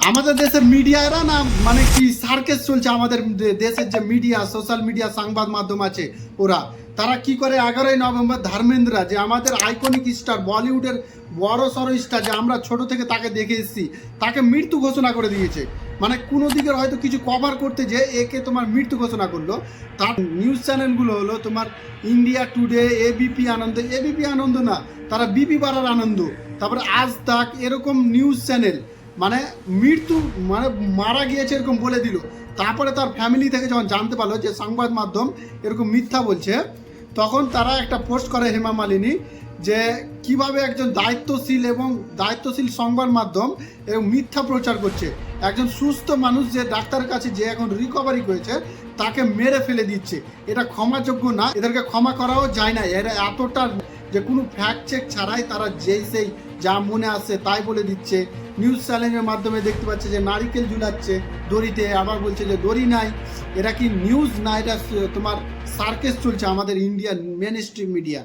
আমাদের দেশের মিডিয়ারা না মানে কি সার্কেস চলছে আমাদের দেশের যে মিডিয়া সোশ্যাল মিডিয়া সংবাদ মাধ্যম আছে ওরা তারা কি করে 11ই নভেম্বর ধর্মেন্দ্রা যে আমাদের আইকনিক স্টার বলিউডের বড় সড়ো স্টার যে আমরা ছোট থেকে তাকে দেখে এসেছি তাকে মৃত্যু ঘোষণা করে দিয়েছে। মানে কোনো দিকের হয়তো কিছু কভার করতে যে একে তোমার মৃত্যু ঘোষণা করলো। তার নিউজ চ্যানেলগুলো হলো তোমার ইন্ডিয়া টুডে, এবিপি আনন্দ না, তারা বিপি বারার আনন্দ, তারপরে আজ তাক, এরকম নিউজ চ্যানেল মানে মৃত্যু মানে মারা গিয়েছে এরকম বলে দিল। তারপরে তার ফ্যামিলি থেকে যখন জানতে পারলো যে সংবাদ মাধ্যম এরকম মিথ্যা বলছে, তখন তারা একটা পোস্ট করে হেমা মালিনী যে কিভাবে একজন দায়িত্বশীল সংবাদ মাধ্যম এবং মিথ্যা প্রচার করছে। একজন সুস্থ মানুষ যে ডাক্তারের কাছে যে এখন রিকভারি করেছে তাকে মেরে ফেলে দিচ্ছে, এটা ক্ষমাযোগ্য না, এদেরকে ক্ষমা করাও যায় না। এরা এতটা যে কোনো ফ্যাক্ট চেক ছাড়াই তারা সেই যা মনে আসে তাই বলে দিচ্ছে। নিউজ চ্যানেলের মাধ্যমে দেখতে পাচ্ছে যে নারিকেল ঝুলাচ্ছে দড়িতে, আবার বলছে যে দড়ি নাই। এরা কি নিউজ না, এটা তোমার সার্কেস চলছে আমাদের ইন্ডিয়ান মেন স্ট্রিম মিডিয়া।